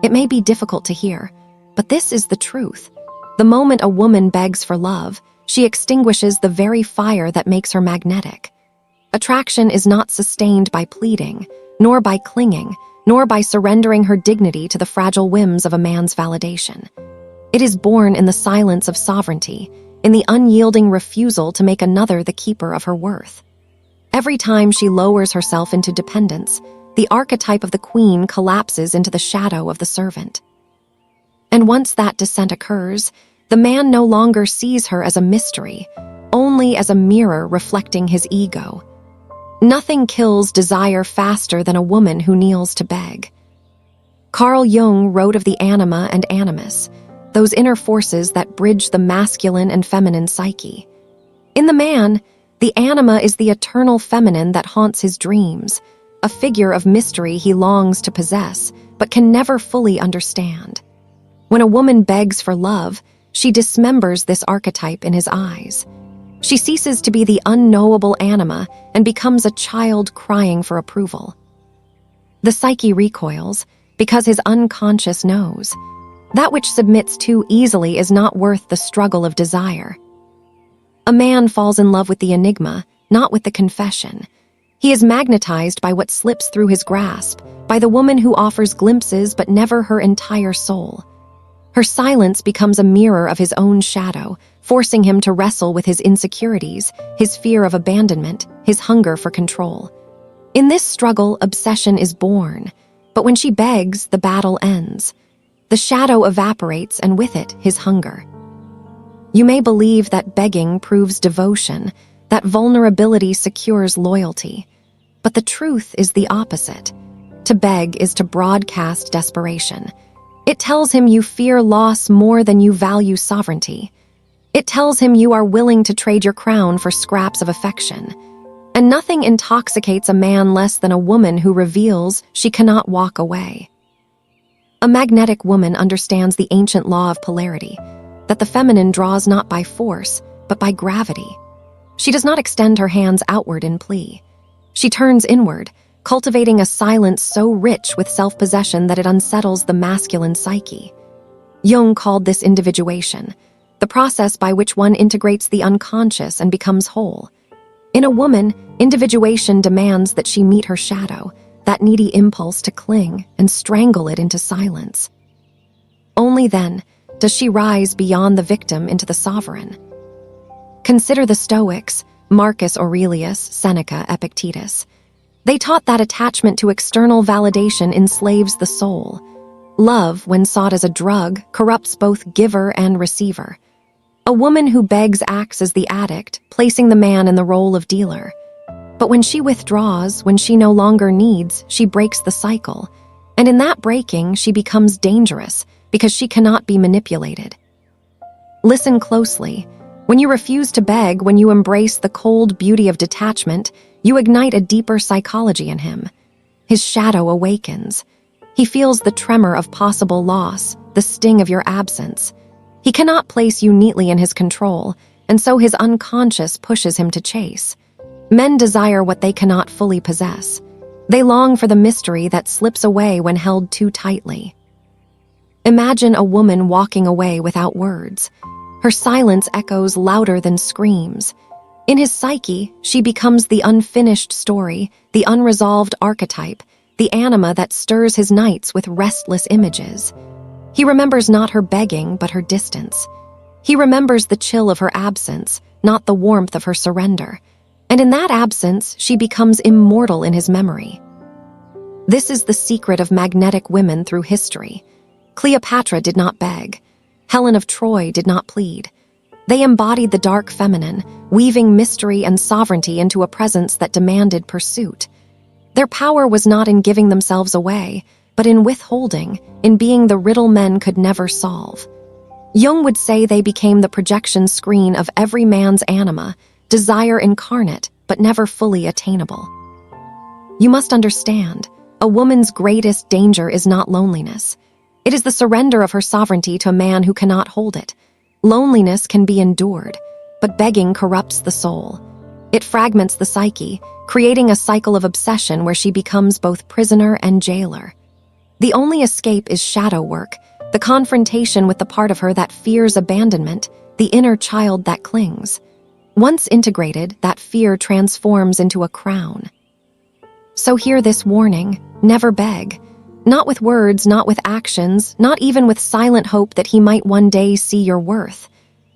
It may be difficult to hear, but this is the truth. The moment a woman begs for love, she extinguishes the very fire that makes her magnetic. Attraction is not sustained by pleading, nor by clinging, nor by surrendering her dignity to the fragile whims of a man's validation. It is born in the silence of sovereignty, in the unyielding refusal to make another the keeper of her worth. Every time she lowers herself into dependence, the archetype of the queen collapses into the shadow of the servant. And once that descent occurs, the man no longer sees her as a mystery, only as a mirror reflecting his ego. Nothing kills desire faster than a woman who kneels to beg. Carl Jung wrote of the anima and animus, those inner forces that bridge the masculine and feminine psyche. In the man, the anima is the eternal feminine that haunts his dreams, a figure of mystery he longs to possess, but can never fully understand. When a woman begs for love, she dismembers this archetype in his eyes. She ceases to be the unknowable anima and becomes a child crying for approval. The psyche recoils because his unconscious knows. That which submits too easily is not worth the struggle of desire. A man falls in love with the enigma, not with the confession. He is magnetized by what slips through his grasp, by the woman who offers glimpses but never her entire soul. Her silence becomes a mirror of his own shadow, forcing him to wrestle with his insecurities, his fear of abandonment, his hunger for control. In this struggle, obsession is born, but when she begs, the battle ends. The shadow evaporates, and with it, his hunger. You may believe that begging proves devotion, that vulnerability secures loyalty, but the truth is the opposite. To beg is to broadcast desperation. It tells him you fear loss more than you value sovereignty. It tells him you are willing to trade your crown for scraps of affection. And nothing intoxicates a man less than a woman who reveals she cannot walk away. A magnetic woman understands the ancient law of polarity, that the feminine draws not by force, but by gravity. She does not extend her hands outward in plea. She turns inward, cultivating a silence so rich with self-possession that it unsettles the masculine psyche. Jung called this individuation, the process by which one integrates the unconscious and becomes whole. In a woman, individuation demands that she meet her shadow, that needy impulse to cling and strangle it into silence. Only then does she rise beyond the victim into the sovereign. Consider the Stoics, Marcus Aurelius, Seneca, Epictetus. They taught that attachment to external validation enslaves the soul. Love, when sought as a drug, corrupts both giver and receiver. A woman who begs acts as the addict, placing the man in the role of dealer. But when she withdraws, when she no longer needs, she breaks the cycle. And in that breaking, she becomes dangerous because she cannot be manipulated. Listen closely. When you refuse to beg, when you embrace the cold beauty of detachment, you ignite a deeper psychology in him. His shadow awakens. He feels the tremor of possible loss, the sting of your absence. He cannot place you neatly in his control, and so his unconscious pushes him to chase. Men desire what they cannot fully possess. They long for the mystery that slips away when held too tightly. Imagine a woman walking away without words. Her silence echoes louder than screams. In his psyche, she becomes the unfinished story, the unresolved archetype, the anima that stirs his nights with restless images. He remembers not her begging, but her distance. He remembers the chill of her absence, not the warmth of her surrender. And in that absence, she becomes immortal in his memory. This is the secret of magnetic women through history. Cleopatra did not beg. Helen of Troy did not plead. They embodied the dark feminine, weaving mystery and sovereignty into a presence that demanded pursuit. Their power was not in giving themselves away, but in withholding, in being the riddle men could never solve. Jung would say they became the projection screen of every man's anima, desire incarnate, but never fully attainable. You must understand, a woman's greatest danger is not loneliness. It is the surrender of her sovereignty to a man who cannot hold it. Loneliness can be endured, but begging corrupts the soul. It fragments the psyche, creating a cycle of obsession where she becomes both prisoner and jailer. The only escape is shadow work, the confrontation with the part of her that fears abandonment, the inner child that clings. Once integrated, that fear transforms into a crown. So hear this warning: never beg. Not with words, not with actions, not even with silent hope that he might one day see your worth.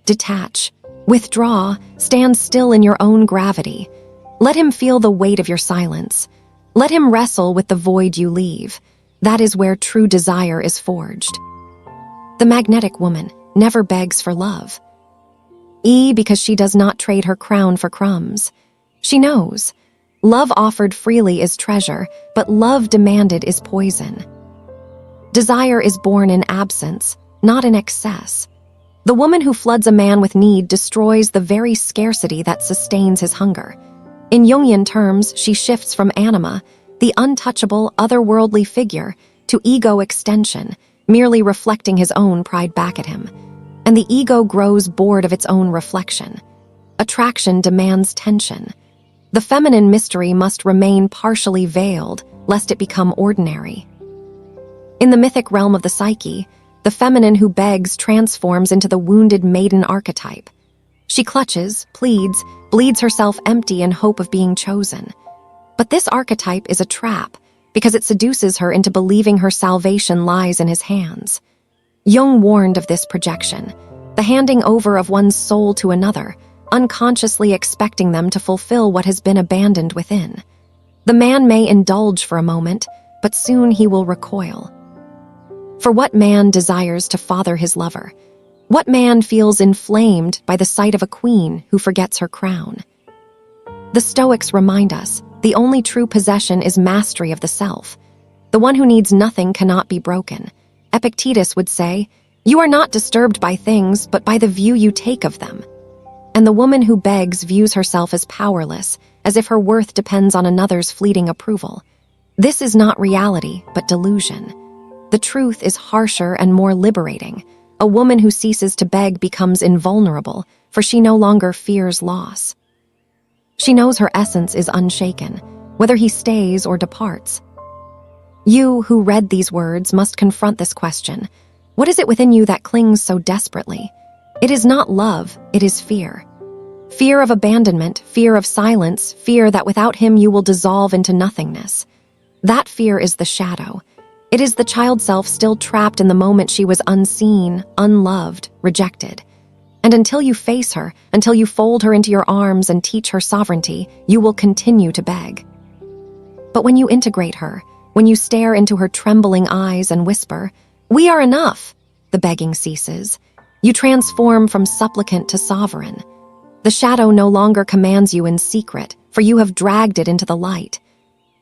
Detach. Withdraw. Stand still in your own gravity. Let him feel the weight of your silence. Let him wrestle with the void you leave. That is where true desire is forged. The magnetic woman never begs for love. Because she does not trade her crown for crumbs. She knows. Love offered freely is treasure, but love demanded is poison. Desire is born in absence, not in excess. The woman who floods a man with need destroys the very scarcity that sustains his hunger. In Jungian terms, she shifts from anima, the untouchable, otherworldly figure, to ego extension, merely reflecting his own pride back at him. And the ego grows bored of its own reflection. Attraction demands tension. The feminine mystery must remain partially veiled, lest it become ordinary. In the mythic realm of the psyche, the feminine who begs transforms into the wounded maiden archetype. She clutches, pleads, bleeds herself empty in hope of being chosen. But this archetype is a trap, because it seduces her into believing her salvation lies in his hands. Jung warned of this projection, the handing over of one's soul to another, unconsciously expecting them to fulfill what has been abandoned within. The man may indulge for a moment, but soon he will recoil. For what man desires to father his lover? What man feels inflamed by the sight of a queen who forgets her crown? The Stoics remind us, the only true possession is mastery of the self. The one who needs nothing cannot be broken. Epictetus would say, "You are not disturbed by things, but by the view you take of them." And the woman who begs views herself as powerless, as if her worth depends on another's fleeting approval. This is not reality, but delusion. The truth is harsher and more liberating. A woman who ceases to beg becomes invulnerable, for she no longer fears loss. She knows her essence is unshaken, whether he stays or departs. You, who read these words, must confront this question. What is it within you that clings so desperately? It is not love, it is fear. Fear of abandonment, fear of silence, fear that without him you will dissolve into nothingness. That fear is the shadow. It is the child self still trapped in the moment she was unseen, unloved, rejected. And until you face her, until you fold her into your arms and teach her sovereignty, you will continue to beg. But when you integrate her, when you stare into her trembling eyes and whisper, "We are enough," the begging ceases. You transform from supplicant to sovereign. The shadow no longer commands you in secret, for you have dragged it into the light.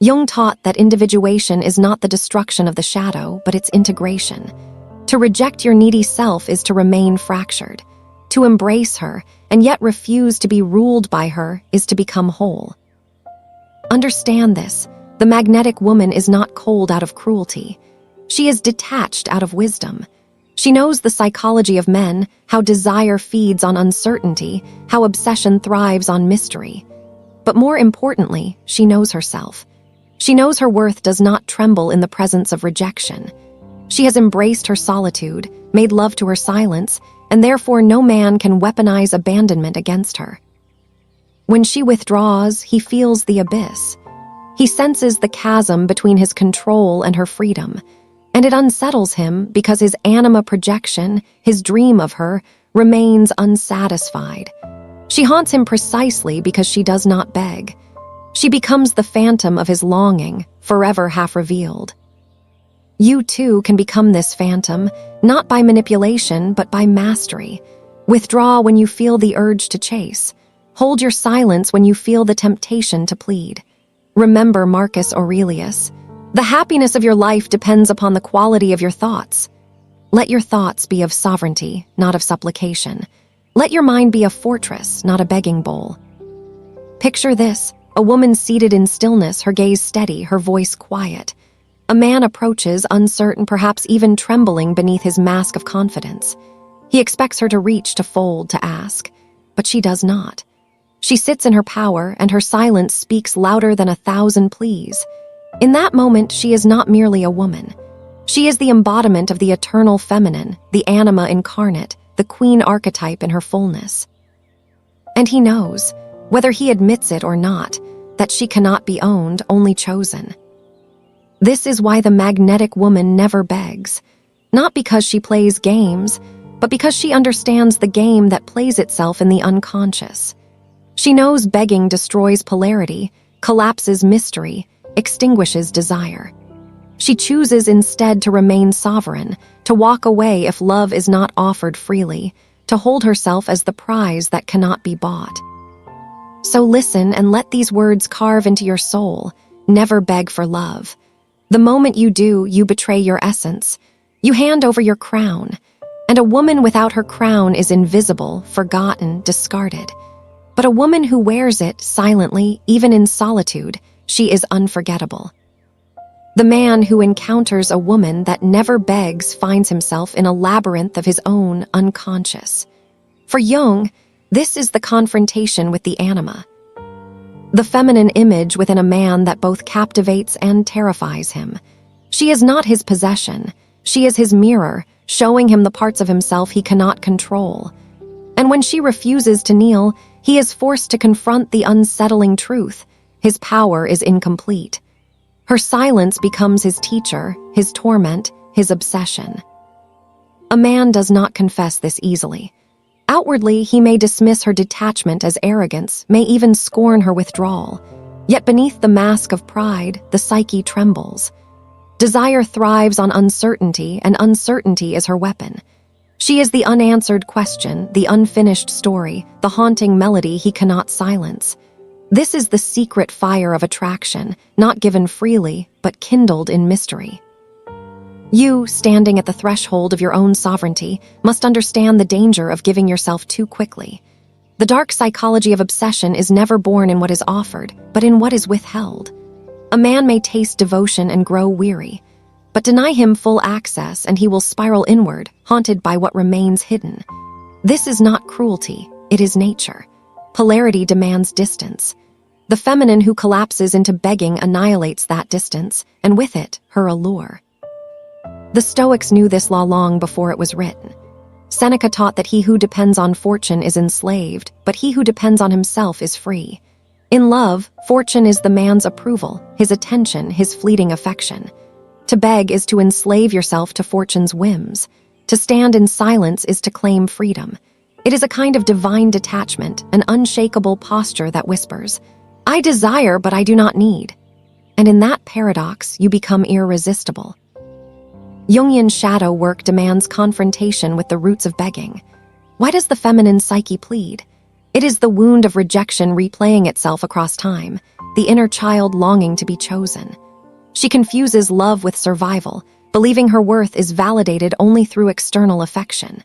Jung taught that individuation is not the destruction of the shadow, but its integration. To reject your needy self is to remain fractured. To embrace her, and yet refuse to be ruled by her, is to become whole. Understand this. The magnetic woman is not cold out of cruelty. She is detached out of wisdom. She knows the psychology of men, how desire feeds on uncertainty, how obsession thrives on mystery. But more importantly, she knows herself. She knows her worth does not tremble in the presence of rejection. She has embraced her solitude, made love to her silence, and therefore no man can weaponize abandonment against her. When she withdraws, he feels the abyss. He senses the chasm between his control and her freedom, and it unsettles him because his anima projection, his dream of her, remains unsatisfied. She haunts him precisely because she does not beg. She becomes the phantom of his longing, forever half revealed. You too can become this phantom, not by manipulation, but by mastery. Withdraw when you feel the urge to chase. Hold your silence when you feel the temptation to plead. Remember Marcus Aurelius. The happiness of your life depends upon the quality of your thoughts. Let your thoughts be of sovereignty, not of supplication. Let your mind be a fortress, not a begging bowl. Picture this, a woman seated in stillness, her gaze steady, her voice quiet. A man approaches, uncertain, perhaps even trembling beneath his mask of confidence. He expects her to reach, to fold, to ask, but she does not. She sits in her power, and her silence speaks louder than 1,000 pleas. In that moment, she is not merely a woman. She is the embodiment of the eternal feminine, the anima incarnate, the queen archetype in her fullness. And he knows, whether he admits it or not, that she cannot be owned, only chosen. This is why the magnetic woman never begs, not because she plays games, but because she understands the game that plays itself in the unconscious. She knows begging destroys polarity, collapses mystery, extinguishes desire. She chooses instead to remain sovereign, to walk away if love is not offered freely, to hold herself as the prize that cannot be bought. So listen and let these words carve into your soul. Never beg for love. The moment you do, you betray your essence. You hand over your crown. And a woman without her crown is invisible, forgotten, discarded. But a woman who wears it silently, even in solitude, she is unforgettable. The man who encounters a woman that never begs finds himself in a labyrinth of his own unconscious. For Jung, this is the confrontation with the anima. The feminine image within a man that both captivates and terrifies him. She is not his possession. She is his mirror, showing him the parts of himself he cannot control. And when she refuses to kneel, he is forced to confront the unsettling truth. His power is incomplete. Her silence becomes his teacher, his torment, his obsession. A man does not confess this easily. Outwardly, he may dismiss her detachment as arrogance, may even scorn her withdrawal. Yet beneath the mask of pride, the psyche trembles. Desire thrives on uncertainty, and uncertainty is her weapon. She is the unanswered question, the unfinished story, the haunting melody he cannot silence. This is the secret fire of attraction, not given freely, but kindled in mystery. You, standing at the threshold of your own sovereignty, must understand the danger of giving yourself too quickly. The dark psychology of obsession is never born in what is offered, but in what is withheld. A man may taste devotion and grow weary, but deny him full access and he will spiral inward, haunted by what remains hidden. This is not cruelty, it is nature. Polarity demands distance. The feminine who collapses into begging annihilates that distance, and with it, her allure. The Stoics knew this law long before it was written. Seneca taught that he who depends on fortune is enslaved, but he who depends on himself is free. In love, fortune is the man's approval, his attention, his fleeting affection. To beg is to enslave yourself to fortune's whims. To stand in silence is to claim freedom. It is a kind of divine detachment, an unshakable posture that whispers, "I desire, but I do not need." And in that paradox, you become irresistible. Jungian shadow work demands confrontation with the roots of begging. Why does the feminine psyche plead? It is the wound of rejection replaying itself across time, the inner child longing to be chosen. She confuses love with survival, believing her worth is validated only through external affection.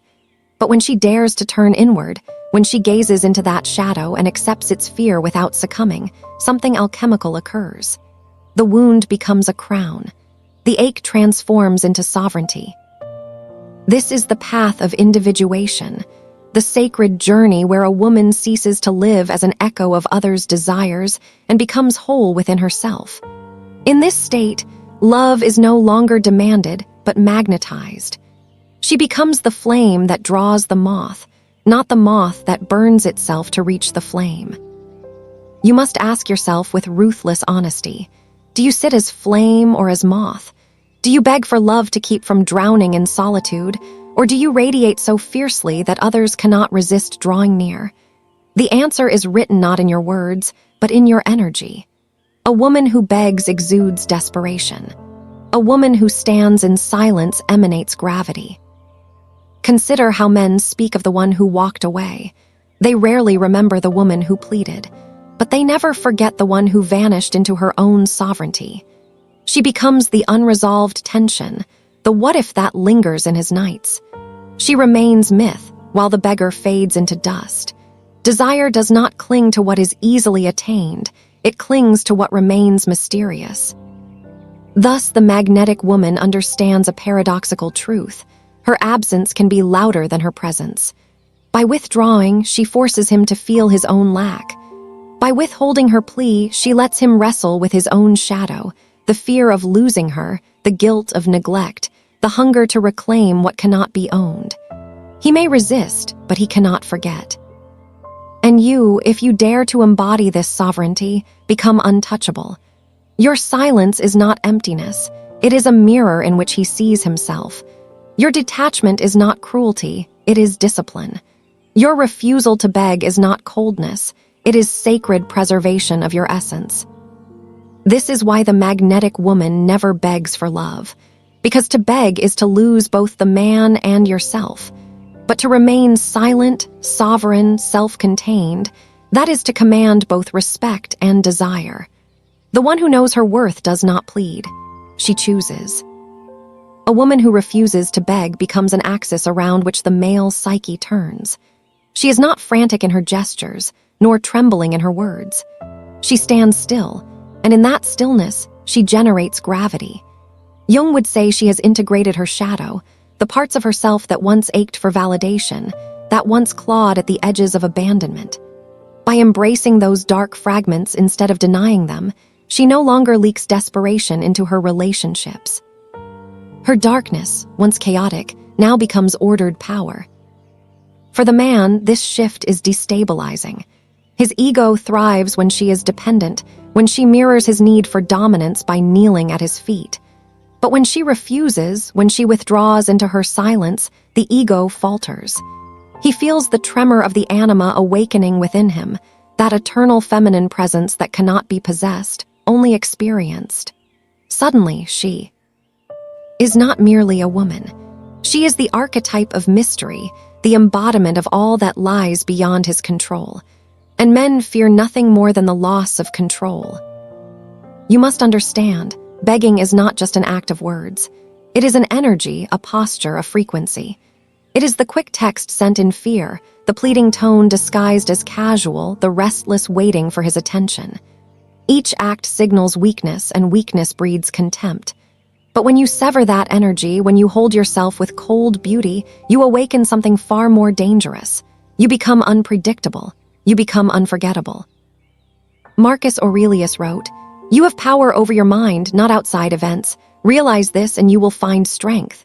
But when she dares to turn inward, when she gazes into that shadow and accepts its fear without succumbing, something alchemical occurs. The wound becomes a crown. The ache transforms into sovereignty. This is the path of individuation, the sacred journey where a woman ceases to live as an echo of others' desires and becomes whole within herself. In this state, love is no longer demanded, but magnetized. She becomes the flame that draws the moth, not the moth that burns itself to reach the flame. You must ask yourself with ruthless honesty, do you sit as flame or as moth? Do you beg for love to keep from drowning in solitude, or do you radiate so fiercely that others cannot resist drawing near? The answer is written not in your words, but in your energy. A woman who begs exudes desperation. A woman who stands in silence emanates gravity. Consider how men speak of the one who walked away. They rarely remember the woman who pleaded, but they never forget the one who vanished into her own sovereignty. She becomes the unresolved tension, the what if that lingers in his nights. She remains myth, while the beggar fades into dust. Desire does not cling to what is easily attained, it clings to what remains mysterious. Thus, the magnetic woman understands a paradoxical truth. Her absence can be louder than her presence. By withdrawing, she forces him to feel his own lack. By withholding her plea, she lets him wrestle with his own shadow, the fear of losing her, the guilt of neglect, the hunger to reclaim what cannot be owned. He may resist, but he cannot forget. And you, if you dare to embody this sovereignty, become untouchable. Your silence is not emptiness. It is a mirror in which he sees himself. Your detachment is not cruelty, it is discipline. Your refusal to beg is not coldness, it is sacred preservation of your essence. This is why the magnetic woman never begs for love, because to beg is to lose both the man and yourself. But to remain silent, sovereign, self-contained, that is to command both respect and desire. The one who knows her worth does not plead. She chooses. A woman who refuses to beg becomes an axis around which the male psyche turns. She is not frantic in her gestures, nor trembling in her words. She stands still, and in that stillness, she generates gravity. Jung would say she has integrated her shadow, the parts of herself that once ached for validation, that once clawed at the edges of abandonment. By embracing those dark fragments instead of denying them, she no longer leaks desperation into her relationships. Her darkness, once chaotic, now becomes ordered power. For the man, this shift is destabilizing. His ego thrives when she is dependent, when she mirrors his need for dominance by kneeling at his feet. But when she refuses, when she withdraws into her silence, the ego falters. He feels the tremor of the anima awakening within him, that eternal feminine presence that cannot be possessed, only experienced. Suddenly, she is not merely a woman. She is the archetype of mystery, the embodiment of all that lies beyond his control. And men fear nothing more than the loss of control. You must understand, begging is not just an act of words. It is an energy, a posture, a frequency. It is the quick text sent in fear, the pleading tone disguised as casual, the restless waiting for his attention. Each act signals weakness, and weakness breeds contempt. But when you sever that energy, when you hold yourself with cold beauty, you awaken something far more dangerous. You become unpredictable. You become unforgettable. Marcus Aurelius wrote, "You have power over your mind, not outside events. Realize this and you will find strength."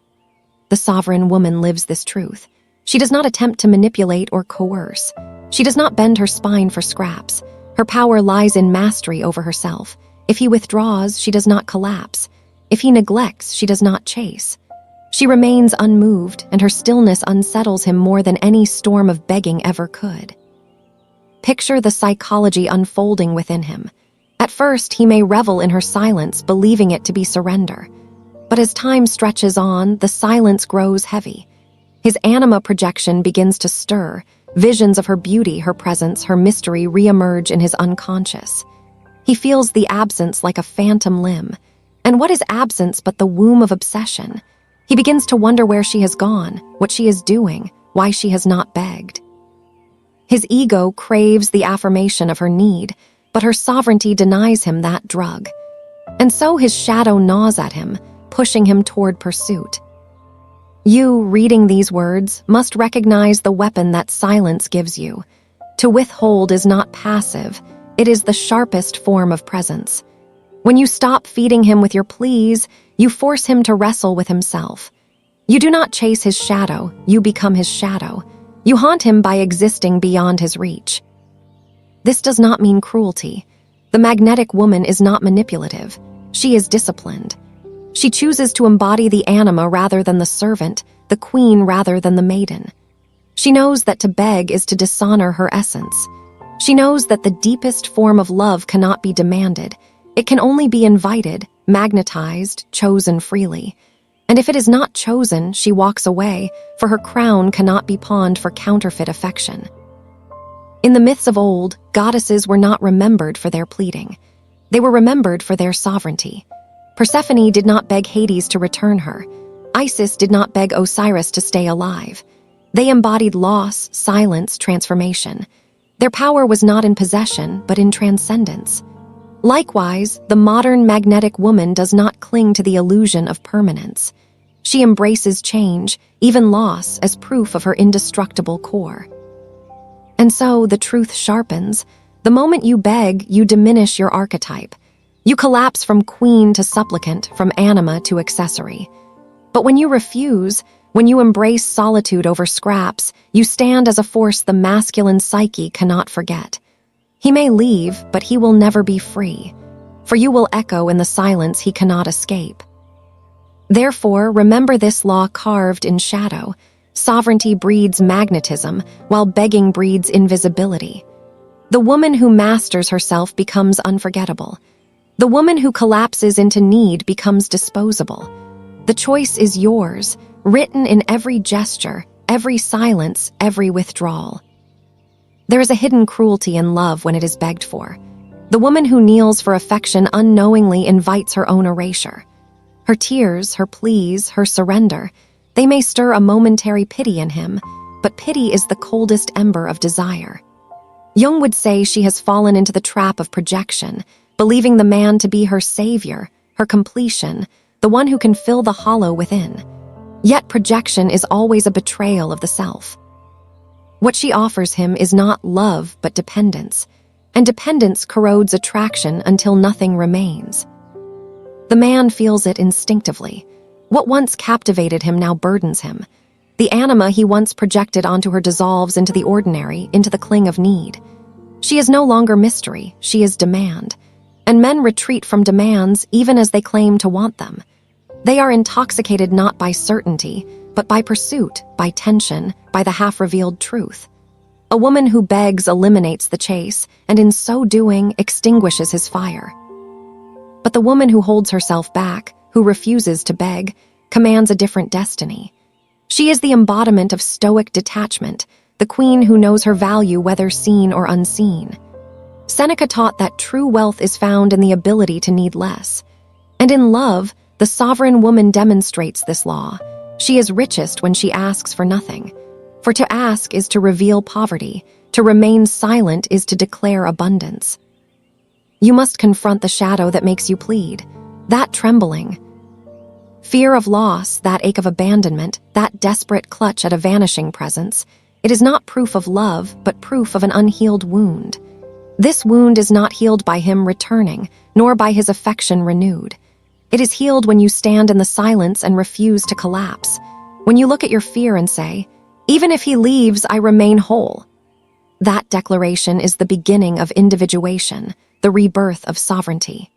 The sovereign woman lives this truth. She does not attempt to manipulate or coerce. She does not bend her spine for scraps. Her power lies in mastery over herself. If he withdraws, she does not collapse. If he neglects, she does not chase. She remains unmoved, and her stillness unsettles him more than any storm of begging ever could. Picture the psychology unfolding within him. At first, he may revel in her silence, believing it to be surrender. But as time stretches on, the silence grows heavy. His anima projection begins to stir. Visions of her beauty, her presence, her mystery reemerge in his unconscious. He feels the absence like a phantom limb. And what is absence but the womb of obsession? He begins to wonder where she has gone, what she is doing, why she has not begged. His ego craves the affirmation of her need, but her sovereignty denies him that drug. And so his shadow gnaws at him, pushing him toward pursuit. You, reading these words, must recognize the weapon that silence gives you. To withhold is not passive, it is the sharpest form of presence. When you stop feeding him with your pleas, you force him to wrestle with himself. You do not chase his shadow, you become his shadow. You haunt him by existing beyond his reach. This does not mean cruelty. The magnetic woman is not manipulative. She is disciplined. She chooses to embody the anima rather than the servant, the queen rather than the maiden. She knows that to beg is to dishonor her essence. She knows that the deepest form of love cannot be demanded. It can only be invited, magnetized, chosen freely. And if it is not chosen, she walks away, for her crown cannot be pawned for counterfeit affection. In the myths of old, goddesses were not remembered for their pleading. They were remembered for their sovereignty. Persephone did not beg Hades to return her. Isis did not beg Osiris to stay alive. They embodied loss, silence, transformation. Their power was not in possession, but in transcendence. Likewise, the modern magnetic woman does not cling to the illusion of permanence. She embraces change, even loss, as proof of her indestructible core. And so the truth sharpens. The moment you beg, you diminish your archetype. You collapse from queen to supplicant, from anima to accessory. But when you refuse, when you embrace solitude over scraps, you stand as a force the masculine psyche cannot forget. He may leave, but he will never be free, for you will echo in the silence he cannot escape. Therefore, remember this law carved in shadow. Sovereignty breeds magnetism, while begging breeds invisibility. The woman who masters herself becomes unforgettable. The woman who collapses into need becomes disposable. The choice is yours, written in every gesture, every silence, every withdrawal. There is a hidden cruelty in love when it is begged for. The woman who kneels for affection unknowingly invites her own erasure. Her tears, her pleas, her surrender, they may stir a momentary pity in him, but pity is the coldest ember of desire. Jung would say she has fallen into the trap of projection, believing the man to be her savior, her completion, the one who can fill the hollow within. Yet projection is always a betrayal of the self. What she offers him is not love but dependence, and dependence corrodes attraction until nothing remains. The man feels it instinctively. What once captivated him now burdens him. The anima he once projected onto her dissolves into the ordinary, into the cling of need. She is no longer mystery, she is demand. And men retreat from demands even as they claim to want them. They are intoxicated not by certainty, but by pursuit, by tension, by the half-revealed truth. A woman who begs eliminates the chase, and in so doing extinguishes his fire. But the woman who holds herself back, who refuses to beg, commands a different destiny. She is the embodiment of stoic detachment, the queen who knows her value whether seen or unseen. Seneca taught that true wealth is found in the ability to need less. And in love, the sovereign woman demonstrates this law. She is richest when she asks for nothing. For to ask is to reveal poverty, to remain silent is to declare abundance. You must confront the shadow that makes you plead, that trembling. Fear of loss, that ache of abandonment, that desperate clutch at a vanishing presence. It is not proof of love, but proof of an unhealed wound. This wound is not healed by him returning, nor by his affection renewed. It is healed when you stand in the silence and refuse to collapse, when you look at your fear and say, "Even if he leaves, I remain whole." That declaration is the beginning of individuation, the rebirth of sovereignty.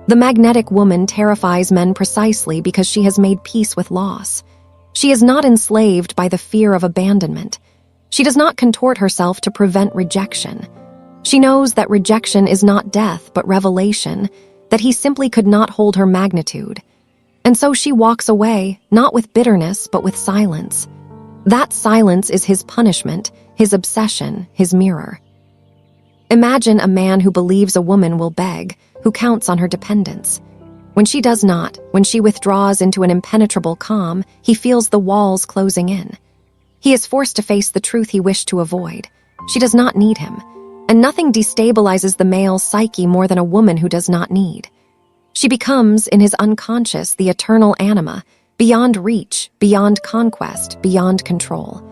The magnetic woman terrifies men precisely because she has made peace with loss. She is not enslaved by the fear of abandonment. She does not contort herself to prevent rejection. She knows that rejection is not death but revelation, that he simply could not hold her magnitude. And so she walks away, not with bitterness but with silence. That silence is his punishment, his obsession, his mirror. Imagine a man who believes a woman will beg, who counts on her dependence. When she does not, when she withdraws into an impenetrable calm, he feels the walls closing in. He is forced to face the truth he wished to avoid. She does not need him, and nothing destabilizes the male psyche more than a woman who does not need. She becomes, in his unconscious, the eternal anima, beyond reach, beyond conquest, beyond control.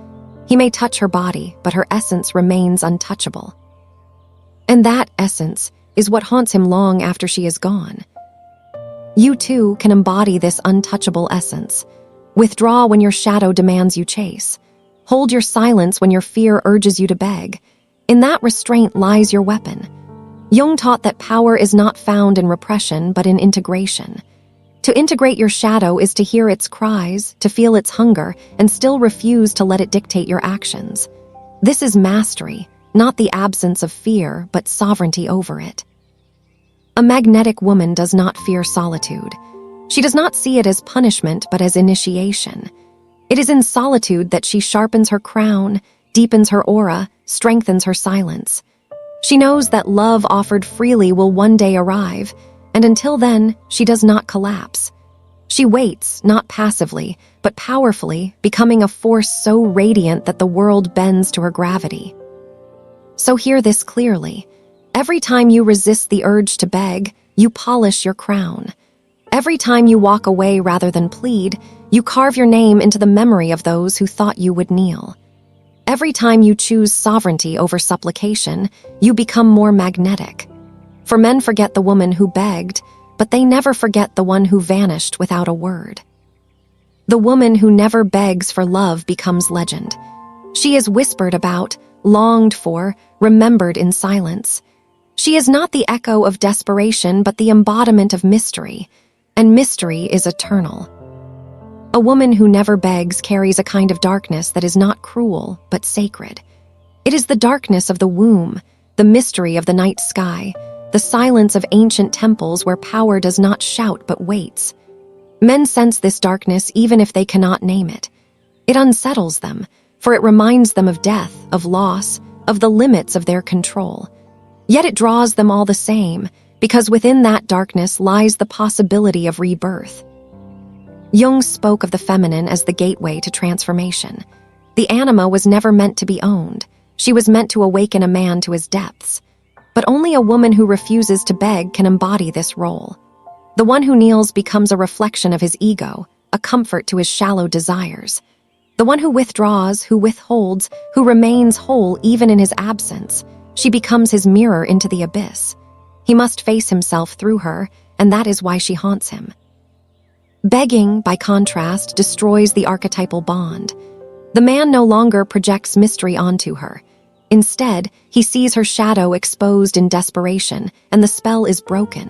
He may touch her body, but her essence remains untouchable. And that essence is what haunts him long after she is gone. You too can embody this untouchable essence. Withdraw when your shadow demands you chase. Hold your silence when your fear urges you to beg. In that restraint lies your weapon. Jung taught that power is not found in repression but in integration. To integrate your shadow is to hear its cries, to feel its hunger, and still refuse to let it dictate your actions. This is mastery, not the absence of fear, but sovereignty over it. A magnetic woman does not fear solitude. She does not see it as punishment, but as initiation. It is in solitude that she sharpens her crown, deepens her aura, strengthens her silence. She knows that love offered freely will one day arrive, and until then, she does not collapse. She waits, not passively, but powerfully, becoming a force so radiant that the world bends to her gravity. So hear this clearly. Every time you resist the urge to beg, you polish your crown. Every time you walk away rather than plead, you carve your name into the memory of those who thought you would kneel. Every time you choose sovereignty over supplication, you become more magnetic. For men forget the woman who begged, but they never forget the one who vanished without a word. The woman who never begs for love becomes legend. She is whispered about, longed for, remembered in silence. She is not the echo of desperation, but the embodiment of mystery, and mystery is eternal. A woman who never begs carries a kind of darkness that is not cruel, but sacred. It is the darkness of the womb, the mystery of the night sky, the silence of ancient temples where power does not shout but waits. Men sense this darkness even if they cannot name it. It unsettles them, for it reminds them of death, of loss, of the limits of their control. Yet it draws them all the same, because within that darkness lies the possibility of rebirth. Jung spoke of the feminine as the gateway to transformation. The anima was never meant to be owned. She was meant to awaken a man to his depths. But only a woman who refuses to beg can embody this role. The one who kneels becomes a reflection of his ego, a comfort to his shallow desires. The one who withdraws, who withholds, who remains whole even in his absence, she becomes his mirror into the abyss. He must face himself through her, and that is why she haunts him. Begging, by contrast, destroys the archetypal bond. The man no longer projects mystery onto her. Instead, he sees her shadow exposed in desperation, and the spell is broken.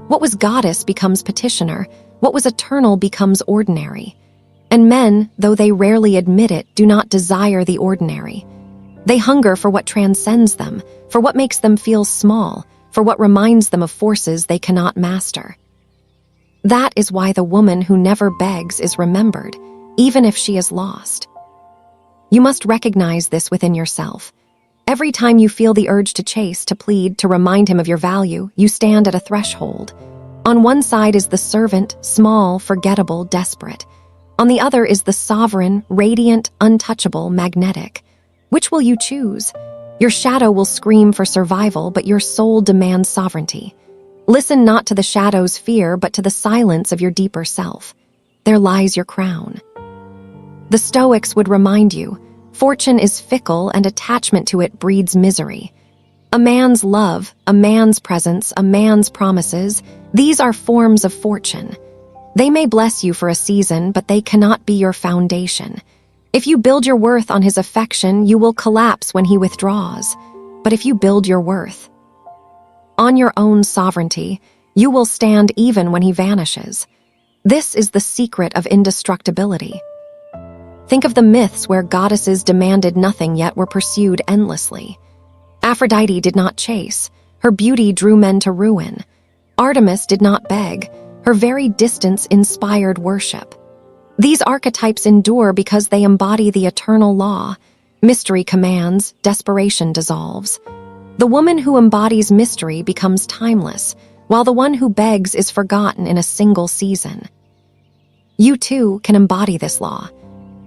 What was goddess becomes petitioner, what was eternal becomes ordinary. And men, though they rarely admit it, do not desire the ordinary. They hunger for what transcends them, for what makes them feel small, for what reminds them of forces they cannot master. That is why the woman who never begs is remembered, even if she is lost. You must recognize this within yourself. Every time you feel the urge to chase, to plead, to remind him of your value, you stand at a threshold. On one side is the servant, small, forgettable, desperate. On the other is the sovereign, radiant, untouchable, magnetic. Which will you choose? Your shadow will scream for survival, but your soul demands sovereignty. Listen not to the shadow's fear, but to the silence of your deeper self. There lies your crown. The Stoics would remind you, fortune is fickle and attachment to it breeds misery. A man's love, a man's presence, a man's promises, these are forms of fortune. They may bless you for a season, but they cannot be your foundation. If you build your worth on his affection, you will collapse when he withdraws. But if you build your worth on your own sovereignty, you will stand even when he vanishes. This is the secret of indestructibility. Think of the myths where goddesses demanded nothing yet were pursued endlessly. Aphrodite did not chase. Her beauty drew men to ruin. Artemis did not beg. Her very distance inspired worship. These archetypes endure because they embody the eternal law. Mystery commands, desperation dissolves. The woman who embodies mystery becomes timeless, while the one who begs is forgotten in a single season. You too can embody this law.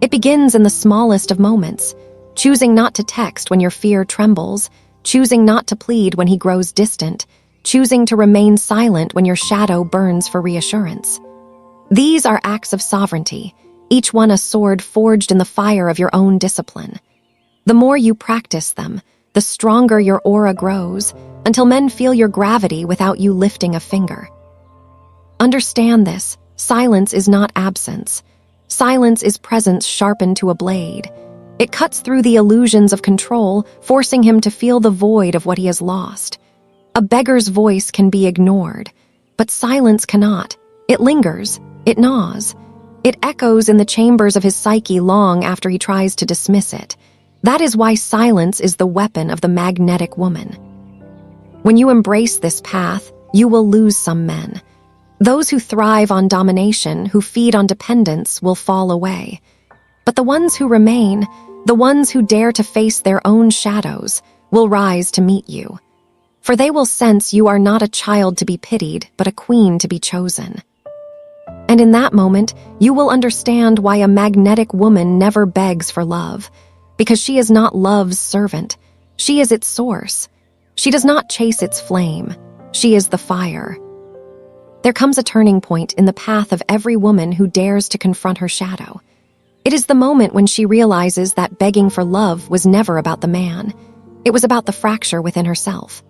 It begins in the smallest of moments, choosing not to text when your fear trembles, choosing not to plead when he grows distant, choosing to remain silent when your shadow burns for reassurance. These are acts of sovereignty, each one a sword forged in the fire of your own discipline. The more you practice them, the stronger your aura grows, until men feel your gravity without you lifting a finger. Understand this, silence is not absence. Silence is presence sharpened to a blade. It cuts through the illusions of control, forcing him to feel the void of what he has lost. A beggar's voice can be ignored, but silence cannot. It lingers, it gnaws. It echoes in the chambers of his psyche long after he tries to dismiss it. That is why silence is the weapon of the magnetic woman. When you embrace this path, you will lose some men. Those who thrive on domination, who feed on dependence, will fall away. But the ones who remain, the ones who dare to face their own shadows, will rise to meet you. For they will sense you are not a child to be pitied, but a queen to be chosen. And in that moment, you will understand why a magnetic woman never begs for love, because she is not love's servant. She is its source. She does not chase its flame. She is the fire. There comes a turning point in the path of every woman who dares to confront her shadow. It is the moment when she realizes that begging for love was never about the man. It was about the fracture within herself.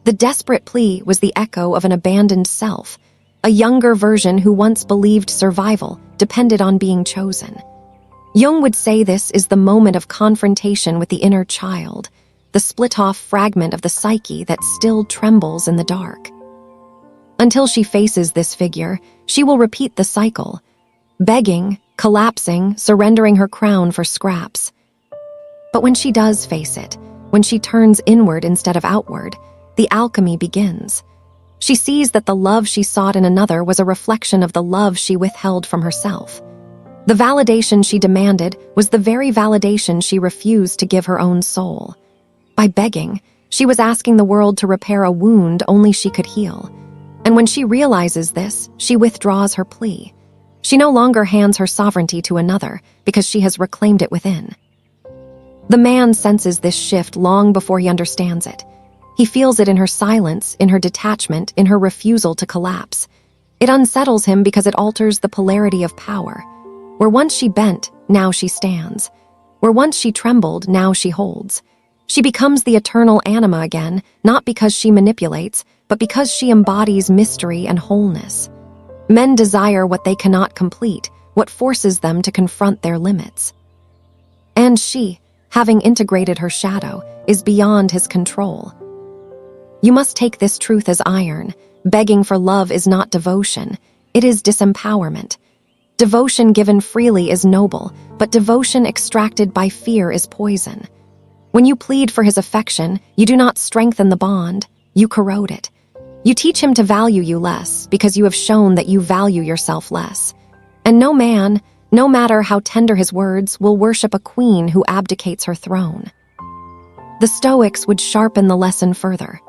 The desperate plea was the echo of an abandoned self. a younger version who once believed survival depended on being chosen. Jung would say this is the moment of confrontation with the inner child, the split-off fragment of the psyche that still trembles in the dark. Until she faces this figure, she will repeat the cycle, begging, collapsing, surrendering her crown for scraps. But when she does face it, when she turns inward instead of outward, the alchemy begins. She sees that the love she sought in another was a reflection of the love she withheld from herself. The validation she demanded was the very validation she refused to give her own soul. By begging, she was asking the world to repair a wound only she could heal. And when she realizes this, she withdraws her plea. She no longer hands her sovereignty to another because she has reclaimed it within. The man senses this shift long before he understands it. He feels it in her silence, in her detachment, in her refusal to collapse. It unsettles him because it alters the polarity of power. Where once she bent, now she stands. Where once she trembled, now she holds. She becomes the eternal anima again, not because she manipulates, but because she embodies mystery and wholeness. Men desire what they cannot complete, what forces them to confront their limits. And she, having integrated her shadow, is beyond his control. You must take this truth as iron. Begging for love is not devotion. It is disempowerment. Devotion given freely is noble, but devotion extracted by fear is poison. When you plead for his affection, you do not strengthen the bond, you corrode it. You teach him to value you less because you have shown that you value yourself less. And no man, no matter how tender his words, will worship a queen who abdicates her throne. The Stoics would sharpen the lesson further.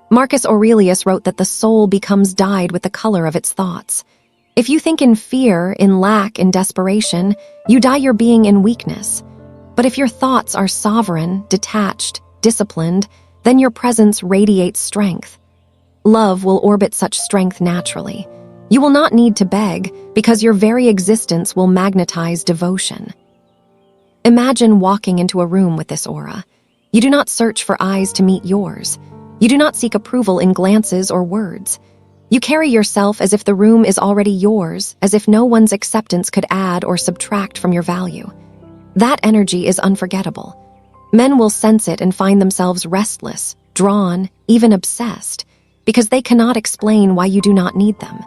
Marcus Aurelius wrote that the soul becomes dyed with the color of its thoughts. If you think in fear, in lack, in desperation, you dye your being in weakness. But if your thoughts are sovereign, detached, disciplined, then your presence radiates strength. Love will orbit such strength naturally. You will not need to beg because your very existence will magnetize devotion. Imagine walking into a room with this aura. You do not search for eyes to meet yours. You do not seek approval in glances or words. You carry yourself as if the room is already yours, as if no one's acceptance could add or subtract from your value. That energy is unforgettable. Men will sense it and find themselves restless, drawn, even obsessed, because they cannot explain why you do not need them.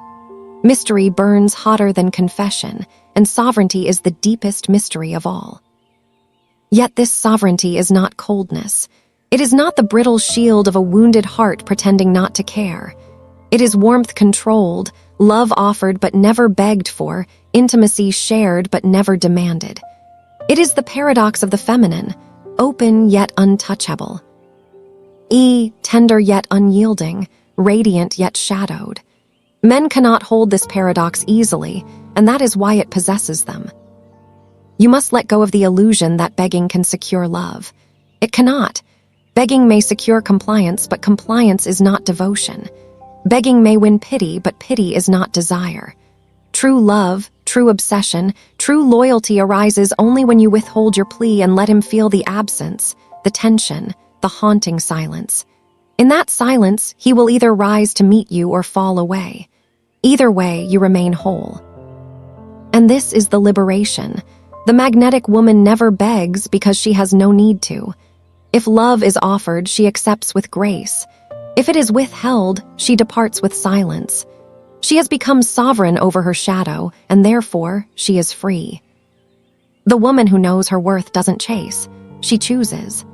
Mystery burns hotter than confession, and sovereignty is the deepest mystery of all. Yet this sovereignty is not coldness. It is not the brittle shield of a wounded heart pretending not to care. It is warmth controlled, love offered but never begged for, intimacy shared but never demanded. It is the paradox of the feminine, open yet untouchable. Tender yet unyielding, radiant yet shadowed. Men cannot hold this paradox easily, and that is why it possesses them. You must let go of the illusion that begging can secure love. It cannot. Begging may secure compliance, but compliance is not devotion. Begging may win pity, but pity is not desire. True love, true obsession, true loyalty arises only when you withhold your plea and let him feel the absence, the tension, the haunting silence. In that silence, he will either rise to meet you or fall away. Either way, you remain whole. And this is the liberation. The magnetic woman never begs because she has no need to. If love is offered, she accepts with grace. If it is withheld, she departs with silence. She has become sovereign over her shadow, and therefore, she is free. The woman who knows her worth doesn't chase. She chooses.